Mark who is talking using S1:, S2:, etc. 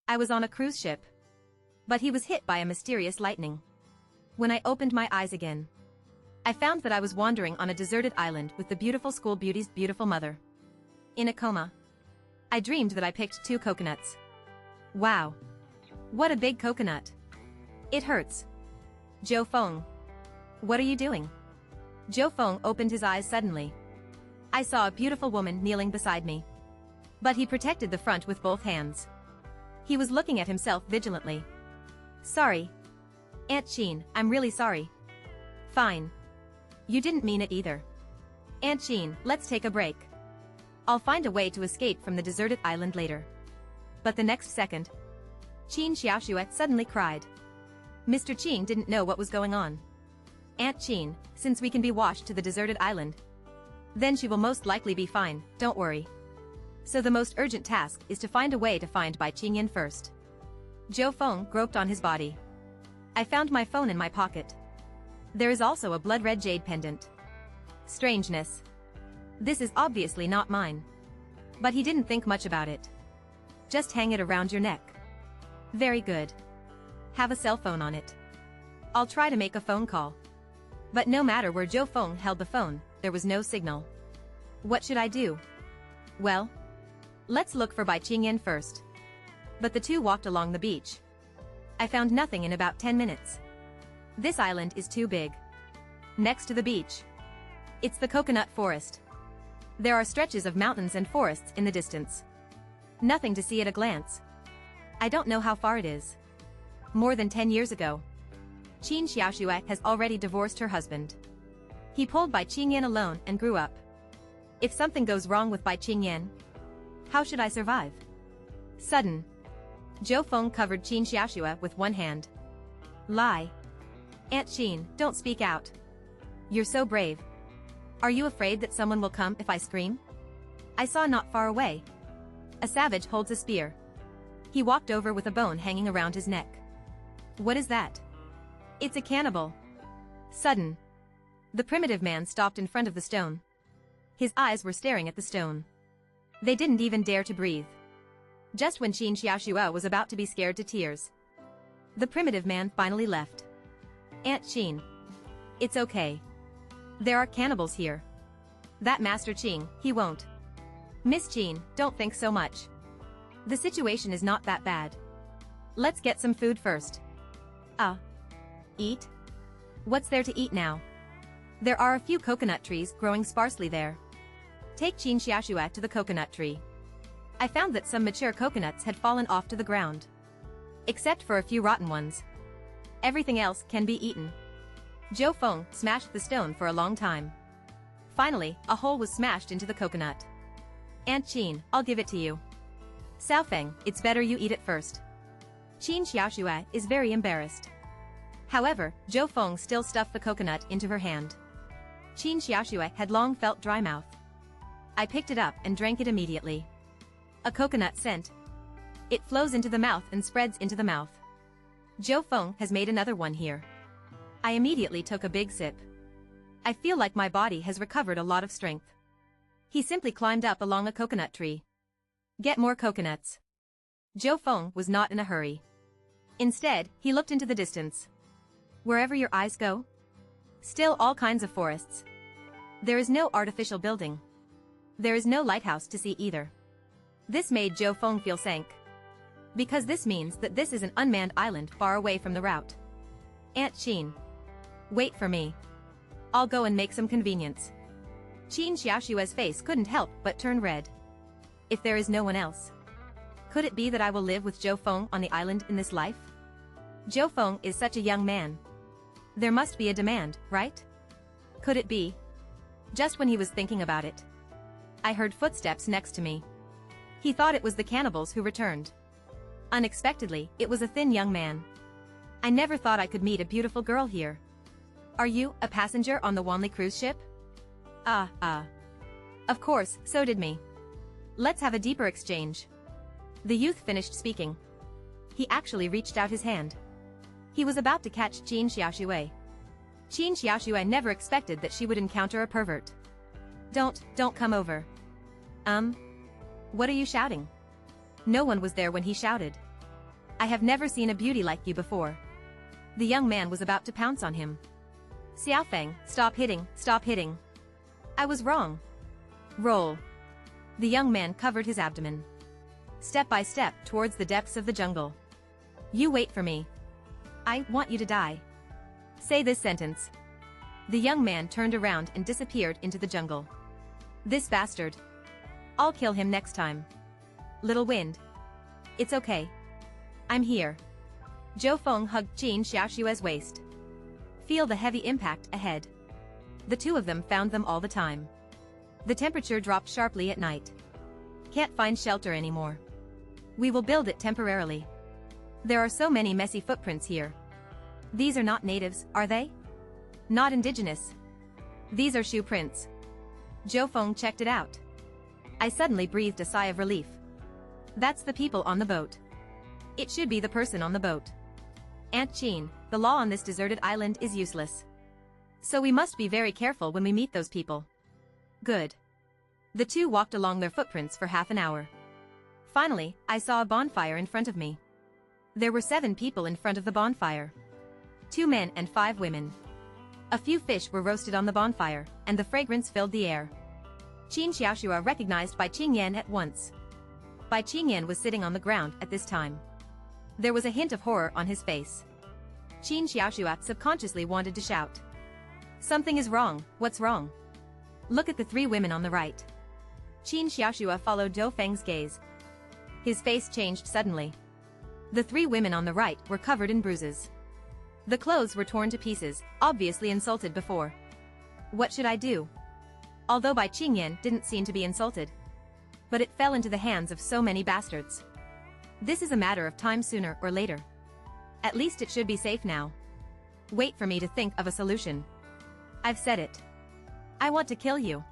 S1: I was on a cruise ship. But he was hit by a mysterious lightning. When I opened my eyes again, I found that I was wandering on a deserted island with the beautiful school beauty's beautiful mother. In a coma. I dreamed that I picked 2 coconuts. Wow. What a big coconut. It hurts. Zhou Feng. What are you doing? Zhou Feng opened his eyes suddenly. I saw a beautiful woman kneeling beside me. But he protected the front with both hands. He was looking at himself vigilantly. Sorry. Aunt Qin, I'm really sorry. Fine. You didn't mean it either. Aunt Qin, let's take a break. I'll find a way to escape from the deserted island later. But the next second, Qin Xiaoxue suddenly cried. Mr. Qing didn't know what was going on. Aunt Qin, since we can be washed to the deserted island, then she will most likely be fine, don't worry. So the most urgent task is to find a way to find Bai Qingyan first. Zhou Feng groped on his body. I found my phone in my pocket. There is also a blood-red jade pendant. Strangeness. This is obviously not mine. But he didn't think much about it. Just hang it around your neck. Very good. Have a cell phone on it. I'll try to make a phone call. But no matter where Zhou Feng held the phone, there was no signal. What should I do? Well, let's look for Bai Qingyan first. But the two walked along the beach. I found nothing in about 10 minutes. This island is too big. Next to the beach, it's the coconut forest. There are stretches of mountains and forests in the distance. Nothing to see at a glance. I don't know how far it is. More than 10 years ago, Qin Xiaoxue has already divorced her husband. He pulled Bai Qingyan alone and grew up. If something goes wrong with Bai Qingyan, how should I survive? Sudden. Zhou Feng covered Qin Xiaoxue with one hand. Lie. Aunt Qin, don't speak out. You're so brave. Are you afraid that someone will come if I scream? I saw not far away. A savage holds a spear. He walked over with a bone hanging around his neck. What is that? It's a cannibal. Sudden. The primitive man stopped in front of the stone. His eyes were staring at the stone. They didn't even dare to breathe. Just when Qin Xiaoxue was about to be scared to tears, the primitive man finally left. Aunt Qin. It's okay. There are cannibals here. That Master Qing, he won't. Miss Qin, don't think so much. The situation is not that bad. Let's get some food first. Eat? What's there to eat now? There are a few coconut trees growing sparsely there. Take Qin Xiaoxue to the coconut tree. I found that some mature coconuts had fallen off to the ground. Except for a few rotten ones. Everything else can be eaten. Zhou Feng smashed the stone for a long time. Finally, a hole was smashed into the coconut. Aunt Qin, I'll give it to you. Xiaofeng, it's better you eat it first. Qin Xiaoxue is very embarrassed. However, Zhou Feng still stuffed the coconut into her hand. Qin Xiaoxue had long felt dry mouth. I picked it up and drank it immediately. A coconut scent. It flows into the mouth and spreads into the mouth. Zhou Feng has made another one here. I immediately took a big sip. I feel like my body has recovered a lot of strength. He simply climbed up along a coconut tree. Get more coconuts. Zhou Feng was not in a hurry. Instead, he looked into the distance. Wherever your eyes go, still all kinds of forests. There is no artificial building. There is no lighthouse to see either. This made Zhou Feng feel sank. Because this means that this is an unmanned island far away from the route. Aunt Qin. Wait for me. I'll go and make some convenience. Qin Xiaoxue's face couldn't help but turn red. If there is no one else, could it be that I will live with Zhou Feng on the island in this life? Zhou Feng is such a young man. There must be a demand, right? Could it be? Just when he was thinking about it, I heard footsteps next to me. He thought it was the cannibals who returned. Unexpectedly, it was a thin young man. I never thought I could meet a beautiful girl here. Are you a passenger on the Wanli cruise ship? Of course, so did me. Let's have a deeper exchange. The youth finished speaking. He actually reached out his hand. He was about to catch Qin Xiaoxue. Qin Xiaoxue never expected that she would encounter a pervert. Don't come over. What are you shouting? No one was there when he shouted. I have never seen a beauty like you before. The young man was about to pounce on him. Xiaofeng, stop hitting, stop hitting. I was wrong. Roll. The young man covered his abdomen. Step by step towards the depths of the jungle. You wait for me. I want you to die. Say this sentence. The young man turned around and disappeared into the jungle. This bastard. I'll kill him next time. Little wind. It's okay. I'm here. Zhou Feng hugged Qin Xiaoshua's waist. Feel the heavy impact ahead. The two of them found them all the time. The temperature dropped sharply at night. Can't find shelter anymore. We will build it temporarily. There are so many messy footprints here. These are not natives, are they? Not indigenous. These are shoe prints. Zhou Feng checked it out. I suddenly breathed a sigh of relief. That's the people on the boat. It should be the person on the boat. Aunt Qin, the law on this deserted island is useless. So we must be very careful when we meet those people. Good. The two walked along their footprints for half an hour. Finally, I saw a bonfire in front of me. There were 7 people in front of the bonfire. 2 men and 5 women. A few fish were roasted on the bonfire, and the fragrance filled the air. Qin Xiaoshua recognized Bai Qingyan at once. Bai Qingyan was sitting on the ground at this time. There was a hint of horror on his face. Qin Xiaoshua subconsciously wanted to shout. Something is wrong, what's wrong? Look at the 3 women on the right. Qin Xiaoshua followed Zhou Feng's gaze. His face changed suddenly. The 3 women on the right were covered in bruises. The clothes were torn to pieces, obviously insulted before. What should I do? Although Bai Qingyan didn't seem to be insulted. But it fell into the hands of so many bastards. This is a matter of time sooner or later. At least it should be safe now. Wait for me to think of a solution. I've said it. I want to kill you.